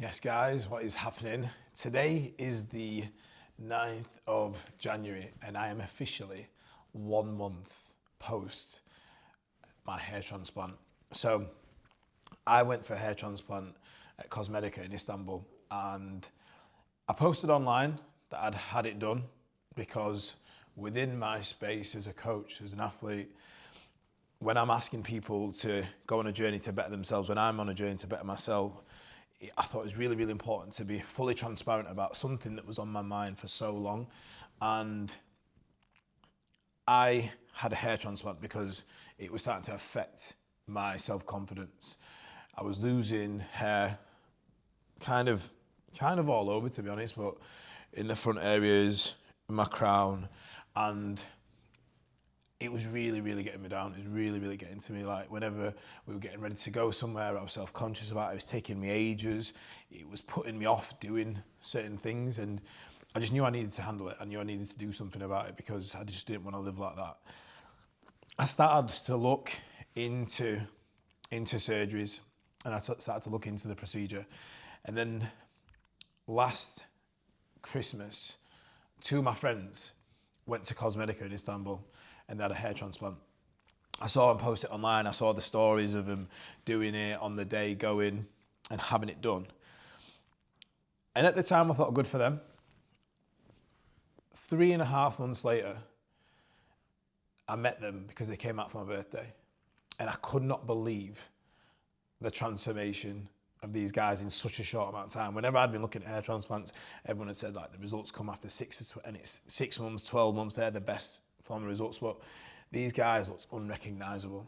Yes, guys, what is happening? Today is the 9th of January, and I am officially 1 month post my hair transplant. So I went for a hair transplant at Cosmedica in Istanbul, and I posted online that I'd had it done because within my space as a coach, as an athlete, when I'm asking people to go on a journey to better themselves, when I'm on a journey to better myself, I thought it was really, really important to be fully transparent about something that was on my mind for so long. And I had a hair transplant because it was starting to affect my self-confidence. I was losing hair kind of all over, to be honest, but in the front areas, in my crown, and it was really, really getting me down. It was really, really getting to me. Like whenever we were getting ready to go somewhere, I was self-conscious about it. It was taking me ages. It was putting me off doing certain things. And I just knew I needed to handle it. I knew I needed to do something about it because I just didn't want to live like that. I started to look into surgeries, and I started to look into the procedure. And then last Christmas, two of my friends went to Cosmedica in Istanbul and they had a hair transplant. I saw them post it online. I saw the stories of them doing it on the day, going and having it done. And at the time I thought, good for them. 3.5 months later, I met them because they came out for my birthday. And I could not believe the transformation of these guys in such a short amount of time. Whenever I'd been looking at hair transplants, everyone had said like the results come after and it's 6 months, 12 months, they're the best form of results. But these guys looked unrecognisable.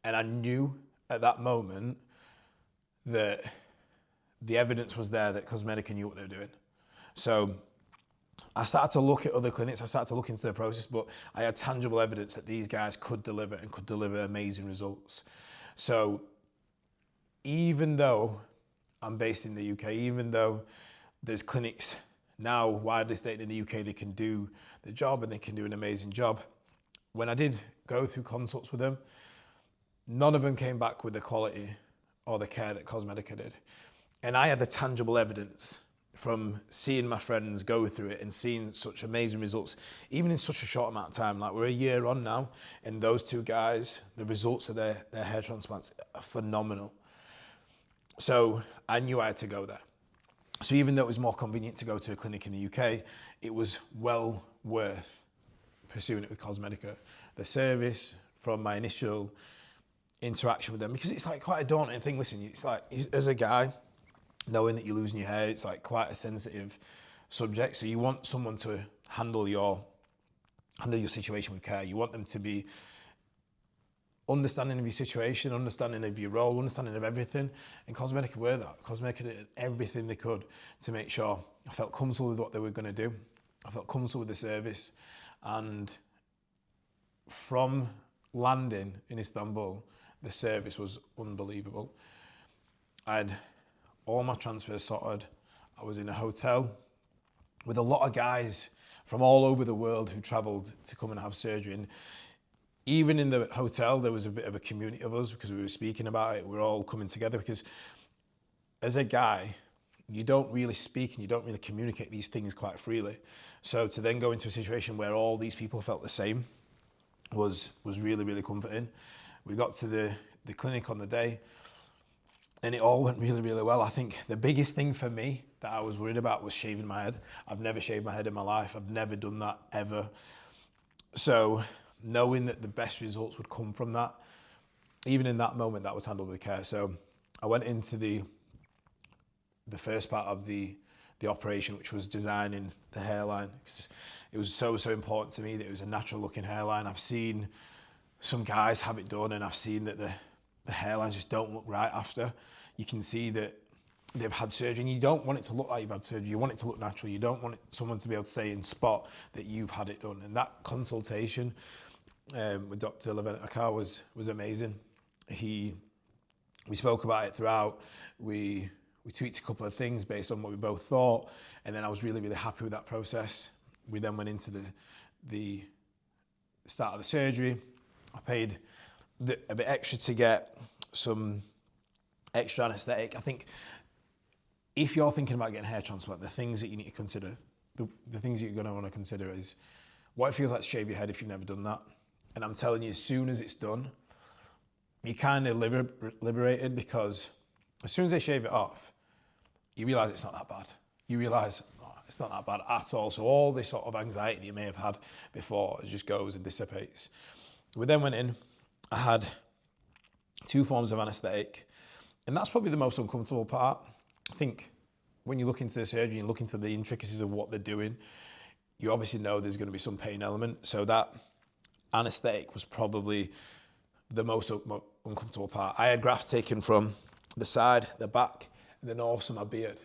And I knew at that moment that the evidence was there that Cosmedica knew what they were doing. So I started to look at other clinics, I started to look into the process, but I had tangible evidence that these guys could deliver and could deliver amazing results. So even though I'm based in the UK, even though there's clinics now widely stated in the UK they can do the job and they can do an amazing job, when I did go through consults with them, none of them came back with the quality or the care that Cosmedica did. And I had the tangible evidence from seeing my friends go through it and seeing such amazing results, even in such a short amount of time. Like we're a year on now, and those two guys, the results of their hair transplants are phenomenal. So I knew I had to go there. So even though it was more convenient to go to a clinic in the UK, it was well worth pursuing it with Cosmedica. The service from my initial interaction with them, because it's like quite a daunting thing. Listen, it's like as a guy, knowing that you're losing your hair, it's like quite a sensitive subject. So you want someone to handle your situation with care. You want them to be understanding of your situation, understanding of your role, understanding of everything. And Cosmedica were that. Cosmedica did everything they could to make sure I felt comfortable with what they were going to do. I felt comfortable with the service. And from landing in Istanbul, the service was unbelievable. I had all my transfers sorted. I was in a hotel with a lot of guys from all over the world who travelled to come and have surgery. And even in the hotel, there was a bit of a community of us because we were speaking about it. We're all coming together because as a guy, you don't really speak and you don't really communicate these things quite freely. So to then go into a situation where all these people felt the same was really, really comforting. We got to the clinic on the day and it all went really, really well. I think the biggest thing for me that I was worried about was shaving my head. I've never shaved my head in my life. I've never done that ever. So knowing that the best results would come from that, even in that moment, that was handled with care. So I went into the first part of the operation, which was designing the hairline. It was so important to me that it was a natural looking hairline. I've seen some guys have it done and I've seen that the hairlines just don't look right after. You can see that they've had surgery and you don't want it to look like you've had surgery. You want it to look natural. You don't want someone to be able to say in spot that you've had it done. And that consultation with Dr. Levent Akar was amazing. We spoke about it throughout. We tweaked a couple of things based on what we both thought. And then I was really, really happy with that process. We then went into the start of the surgery. I paid a bit extra to get some extra anaesthetic. I think if you're thinking about getting a hair transplant, the things that you need to consider, the things you're going to want to consider is what it feels like to shave your head if you've never done that. And I'm telling you, as soon as it's done, you're kind of liberated, because as soon as they shave it off, you realise it's not that bad. You realise it's not that bad at all. So all this sort of anxiety you may have had before just goes and dissipates. We then went in. I had 2 forms of anaesthetic, and that's probably the most uncomfortable part. I think when you look into the surgery and look into the intricacies of what they're doing, you obviously know there's going to be some pain element. So that anaesthetic was probably the most uncomfortable part. I had grafts taken from the side, the back, and then also my beard.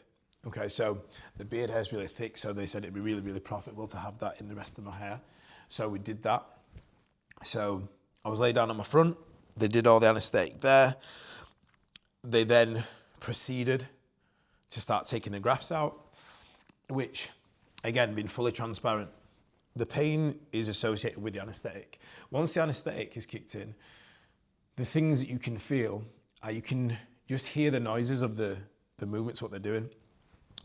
Okay, so the beard hair is really thick, so they said it'd be really, really profitable to have that in the rest of my hair. So we did that. So I was laid down on my front. They did all the anaesthetic there. They then proceeded to start taking the grafts out, which, again, being fully transparent, the pain is associated with the anaesthetic. Once the anaesthetic is kicked in, the things that you can feel are you can just hear the noises of the movements, what they're doing,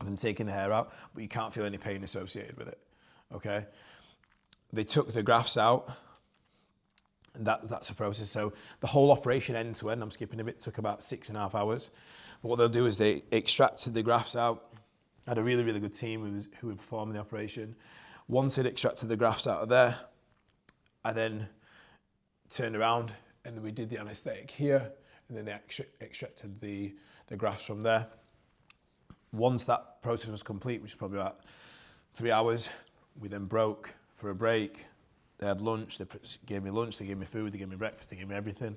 of them taking the hair out, but you can't feel any pain associated with it, okay? They took the grafts out, and that's a process. So the whole operation end to end, I'm skipping a bit, took about 6.5 hours. But what they'll do is they extracted the grafts out. I had a really, really good team who were performing the operation. Once they'd extracted the grafts out of there, I then turned around and we did the anaesthetic here, and then they extracted the grafts from there. Once that process was complete, which was probably about 3 hours, we then broke for a break. They had lunch, they gave me lunch, they gave me food, they gave me breakfast, they gave me everything.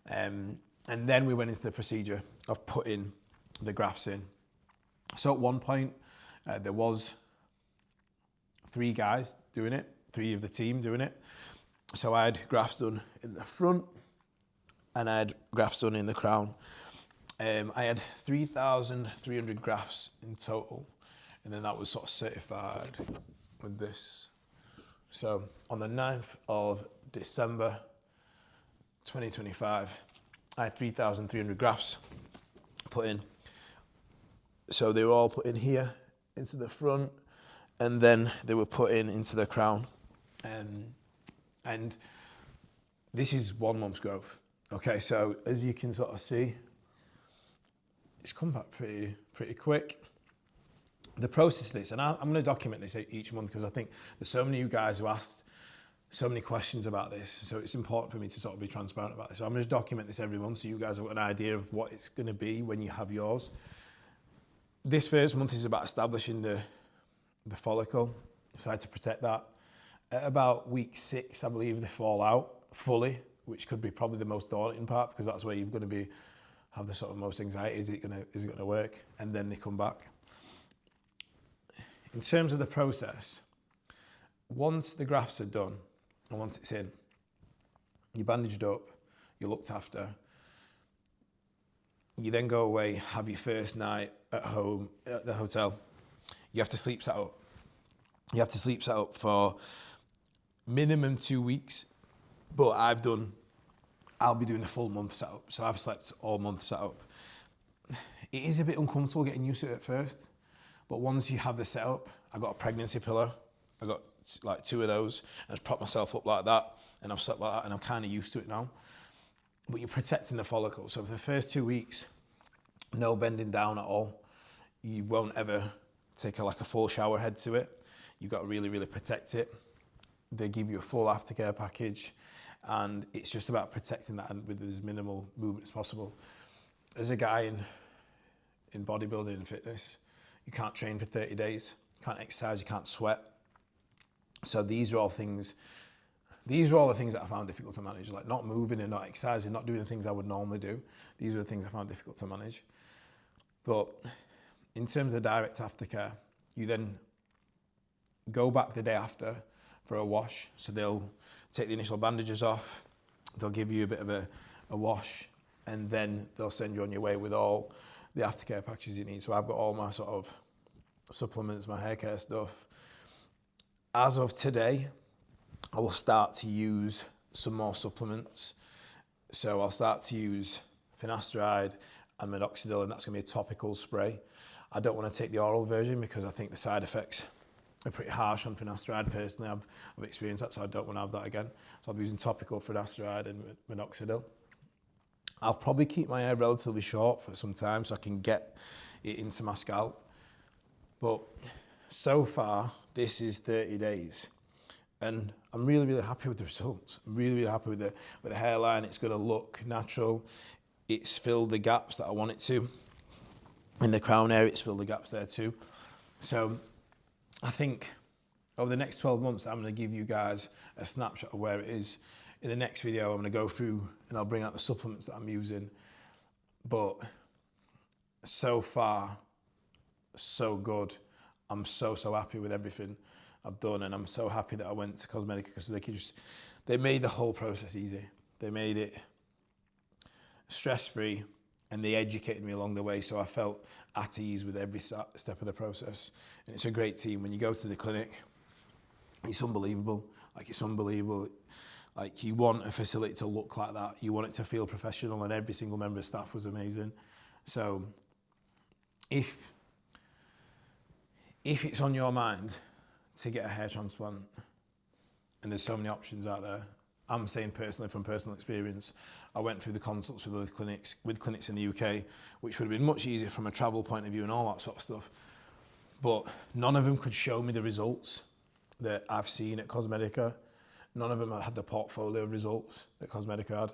And then we went into the procedure of putting the grafts in. So at one point, there was 3 guys doing it, 3 of the team doing it. So I had grafts done in the front, and I had grafts done in the crown. I had 3,300 grafts in total, and then that was sort of certified with this. So on the 9th of December 2025, I had 3,300 grafts put in. So they were all put in here into the front, and then they were put in into the crown. And this is 1 month's growth. Okay, so as you can sort of see, it's come back pretty quick. The process of this, and I'm going to document this each month, because I think there's so many of you guys who asked so many questions about this, so it's important for me to sort of be transparent about this. So I'm going to document this every month so you guys have an idea of what it's going to be when you have yours. This first month is about establishing the follicle, so I had to protect that. At about week 6, I believe they fall out fully, which could be probably the most daunting part, because that's where you're going to have the sort of most anxiety. Is it going to work? And then they come back. In terms of the process, once the grafts are done and once it's in, you're bandaged up, you're looked after. You then go away, have your first night at home at the hotel. You have to sleep set up. You have to sleep set up for minimum 2 weeks, but I'll be doing the full month set up. So I've slept all month set up. It is a bit uncomfortable getting used to it at first, but once you have the setup, I got a pregnancy pillow. I got like 2 of those, and I just prop myself up like that, and I've slept like that, and I'm kind of used to it now. But you're protecting the follicle. So for the first 2 weeks, no bending down at all. You won't ever take a full shower head to it. You've got to really, really protect it. They give you a full aftercare package, and it's just about protecting that with as minimal movement as possible. As a guy in bodybuilding and fitness, you can't train for 30 days, you can't exercise, you can't sweat. So these are all the things that I found difficult to manage, like not moving and not exercising, not doing the things I would normally do. These are the things I found difficult to manage. But in terms of direct aftercare, you then go back the day after for a wash. So they'll take the initial bandages off, they'll give you a bit of a wash, and then they'll send you on your way with all the aftercare packages you need. So I've got all my sort of supplements, my hair care stuff. As of today, I will start to use some more supplements. So I'll start to use finasteride and minoxidil, and that's going to be a topical spray. I don't want to take the oral version because I think the side effects are pretty harsh on finasteride. Personally, I've experienced that, so I don't want to have that again. So I'll be using topical finasteride and minoxidil. I'll probably keep my hair relatively short for some time so I can get it into my scalp. But so far, this is 30 days. And I'm really, really happy with the results. I'm really, really happy with the hairline. It's going to look natural. It's filled the gaps that I want it to. In the crown area, it's filled the gaps there too. So I think over the next 12 months, I'm going to give you guys a snapshot of where it is. In the next video, I'm going to go through and I'll bring out the supplements that I'm using. But so far, so good. I'm so happy with everything I've done, and I'm so happy that I went to Cosmedica because they made the whole process easy. They made it stress-free, and they educated me along the way, so I felt at ease with every step of the process. And it's a great team. When you go to the clinic, it's unbelievable. Like, it's unbelievable. Like, you want a facility to look like that. You want it to feel professional, and every single member of staff was amazing. So if it's on your mind to get a hair transplant, and there's so many options out there, I'm saying personally from personal experience, I went through the consults with other clinics, in the UK, which would have been much easier from a travel point of view and all that sort of stuff. But none of them could show me the results that I've seen at Cosmedica. None of them had the portfolio of results that Cosmedica had.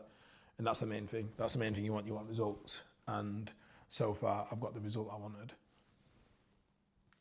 And that's the main thing. That's the main thing you want. You want results. And so far, I've got the result I wanted.